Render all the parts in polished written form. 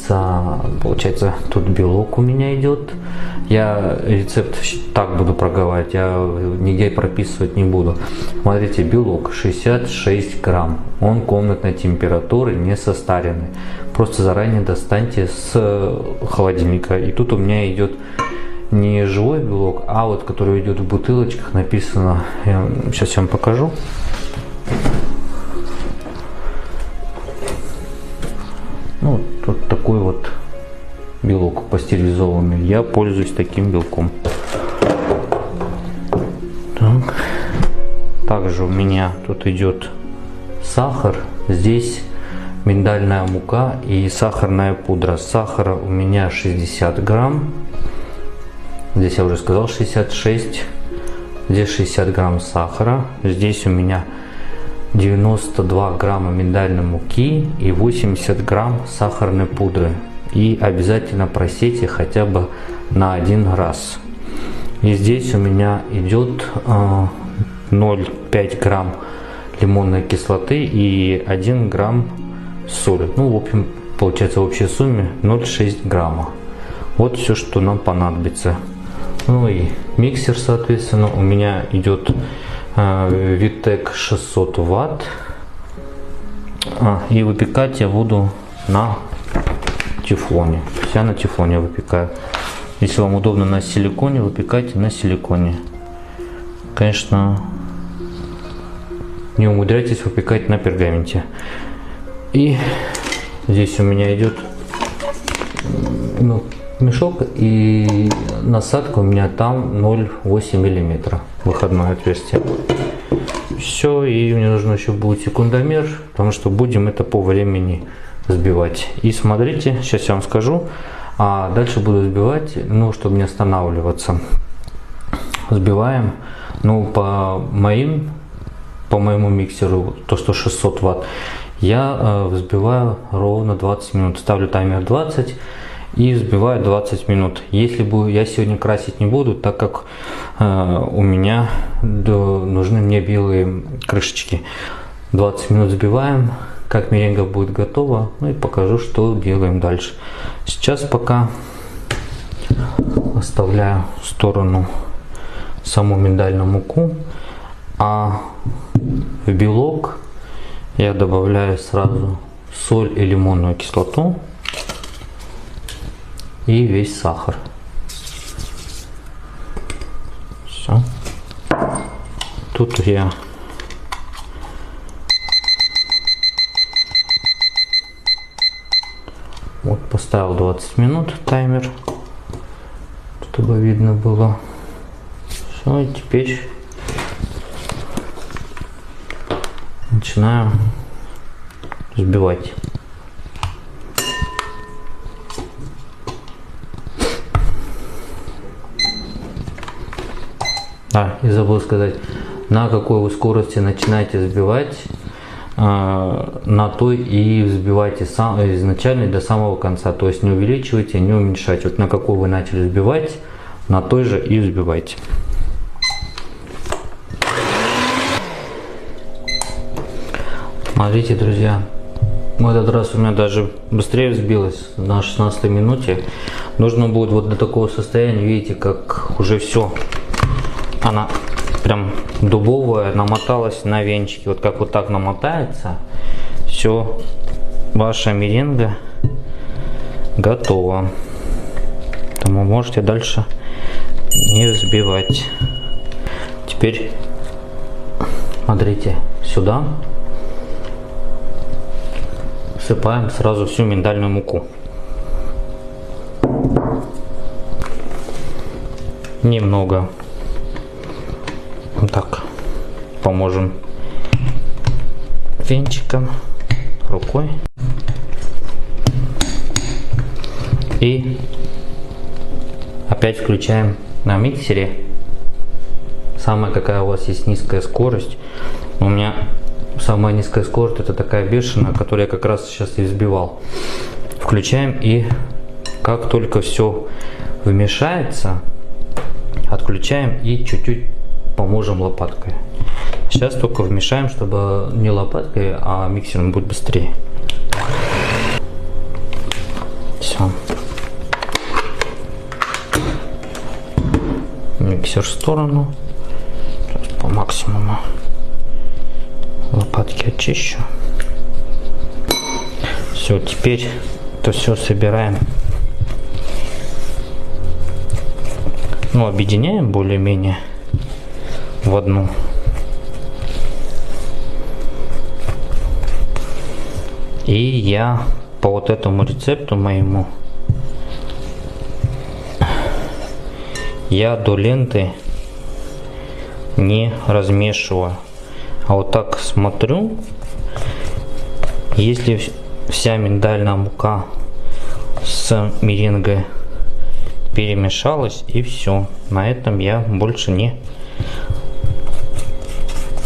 получается, тут белок у меня идет. Я рецепт так буду проговаривать, я нигде прописывать не буду. Смотрите, белок 66 грамм, он комнатной температуры, не состаренный. Просто заранее достаньте с холодильника. И тут у меня идет не живой белок, а вот который идет в бутылочках, написано, сейчас я вам покажу. Ну, тут такой вот белок пастеризованный. Я пользуюсь таким белком. Так. Также у меня тут идет сахар. Здесь миндальная мука и сахарная пудра. Сахара у меня 60 грамм. Здесь я уже сказал 66. Здесь 60 грамм сахара. Здесь у меня 92 грамма миндальной муки и 80 грамм сахарной пудры. И обязательно просейте хотя бы на 1 раз. И здесь у меня идет 0,5 грамм лимонной кислоты и 1 грамм соли. Ну, в общем, получается в общей сумме 0,6 грамма. Вот все, что нам понадобится. Ну и миксер, соответственно, у меня идет Витек 600 ватт. И выпекать я буду на тефлоне. Я на тефлоне выпекаю. Если вам удобно на силиконе, выпекайте на силиконе. Конечно, не умудряйтесь выпекать на пергаменте. И здесь у меня идет мешок, и насадка у меня там 0,8 мм, выходное отверстие. Все, и мне нужно еще будет секундомер, потому что будем это по времени взбивать. И смотрите, сейчас я вам скажу, а дальше буду взбивать, ну, чтобы не останавливаться. Взбиваем, ну, по моему миксеру, то, что 600 ватт, я взбиваю ровно 20 минут. Ставлю таймер 20 и взбиваю 20 минут. Если я сегодня красить не буду, так как у меня нужны мне белые крышечки. 20 минут взбиваем. Как меренга будет готова, ну и покажу, что делаем дальше. Сейчас пока оставляю в сторону саму миндальную муку, а в белок я добавляю сразу соль и лимонную кислоту и весь сахар. Все. Тут я вот поставил 20 минут таймер, чтобы видно было. Все, и теперь начинаю взбивать. И забыл сказать, на какой вы скорости начинаете взбивать, на той и взбивайте изначально до самого конца. То есть не увеличивайте, не уменьшайте. Вот на какой вы начали взбивать, на той же и взбивайте. Смотрите, друзья, в этот раз у меня даже быстрее взбилось, на 16 минуте. Нужно будет вот до такого состояния, видите, как уже все, она прям дубовая, намоталась на венчики. Вот как вот так намотается, все, ваша меренга готова. Поэтому можете дальше не взбивать. Теперь смотрите, сюда всыпаем сразу всю миндальную муку. Немного. Вот так поможем венчиком, рукой. И опять включаем на миксере. Самая какая у вас есть низкая скорость. У меня самая низкая скорость, это такая бешеная, которую я как раз сейчас и взбивал. Включаем, и как только все вмешается, отключаем и чуть-чуть поможем лопаткой. Сейчас только вмешаем, чтобы не лопаткой, а миксером будет быстрее. миксер в сторону. Сейчас по максимуму лопатки очищу. Все, теперь это все собираем. Ну, объединяем более-менее в одну. И я по вот этому рецепту моему, я до ленты не размешиваю, а вот так смотрю, если вся миндальная мука с меренгой перемешалась, и все, на этом я больше не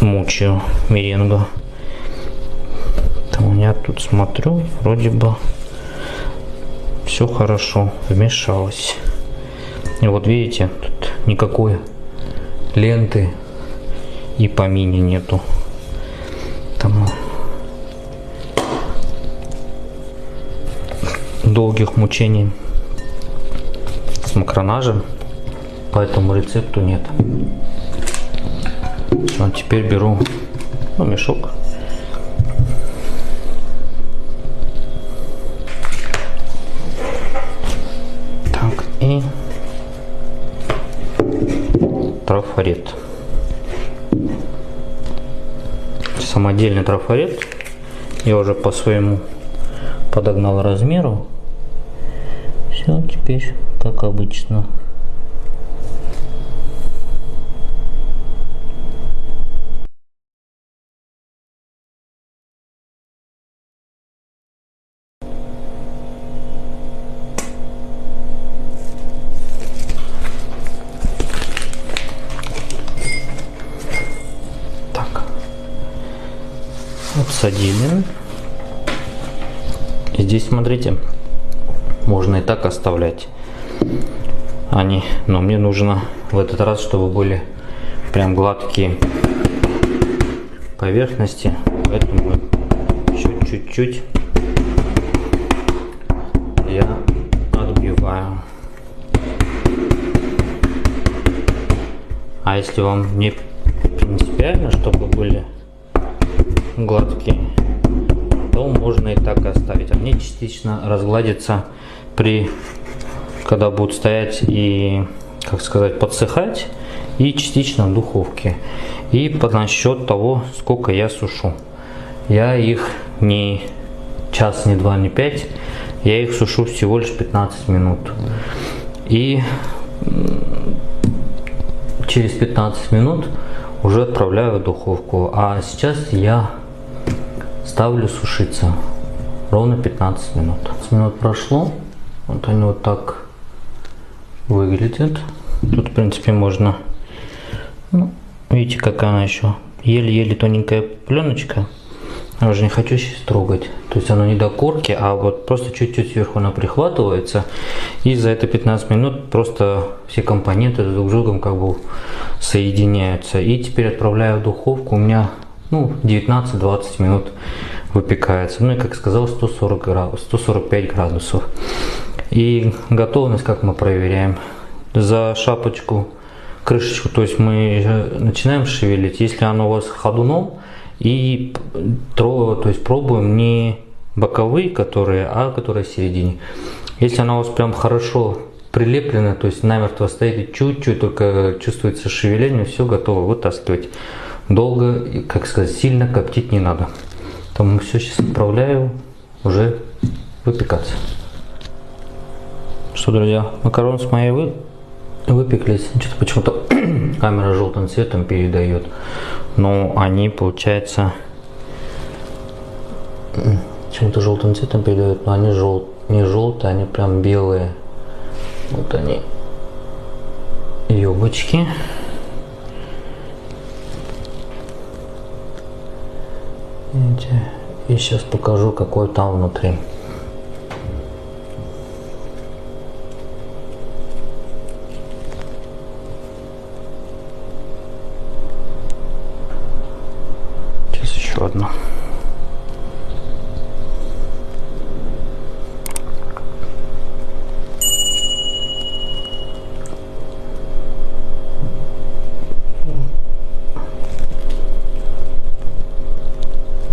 мучаю меренгу. У меня тут смотрю, вроде бы все хорошо вмешалось. И вот видите, тут никакой ленты и помини нету. Там долгих мучений с макронажем по этому рецепту нет. Все, теперь беру мешок. Так, и трафарет. Самодельный трафарет. Я уже по своему подогнал размеру. Все, теперь как обычно. Обсадили. И здесь, смотрите, можно и так оставлять. Но мне нужно в этот раз, чтобы были прям гладкие поверхности, поэтому еще чуть-чуть я отбиваю. А если вам не принципиально, чтобы были гладкие, то можно и так оставить. Они частично разгладятся когда будут стоять и, как сказать, подсыхать, и частично в духовке. И насчет того, сколько я сушу. Я их не час, не два, не 5, я их сушу всего лишь 15 минут. И через 15 минут уже отправляю в духовку. А сейчас я ставлю сушиться ровно 15 минут. 15 минут прошло. Вот они вот так выглядят. Тут, в принципе, можно, видите, какая она еще еле-еле тоненькая пленочка. Я уже не хочу сейчас трогать. То есть оно не до корки, а вот просто чуть-чуть сверху она прихватывается. И за это 15 минут просто все компоненты друг с другом как бы соединяются. И теперь отправляю в духовку. У меня 19-20 минут выпекается. Ну и, как сказал, 145 градусов. И готовность, как мы проверяем? За шапочку, крышечку, то есть мы начинаем шевелить. Если оно у вас ходуном, и то есть пробуем не боковые, а которые в середине. Если она у вас прям хорошо прилеплена, то есть намертво стоит и чуть-чуть только чувствуется шевеление, все готово вытаскивать. Долго, как сказать, сильно коптить не надо. Там все сейчас отправляю уже выпекаться. Что, друзья, макароны с моей выпеклись. Что-то почему-то камера желтым цветом передает. Но они, получается, чем-то желтым цветом передают, но они не желтые, они прям белые. Вот они, юбочки. И сейчас покажу, какой там внутри. Сейчас еще одно.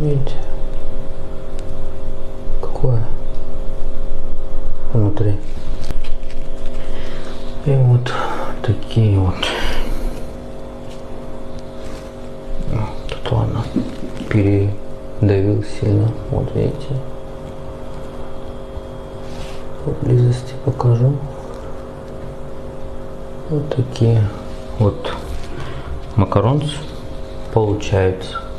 Видите? Какое внутри. И вот такие вот. Тут ладно, передавил сильно. Вот видите. Поблизости покажу. Вот такие вот макаронцы получаются.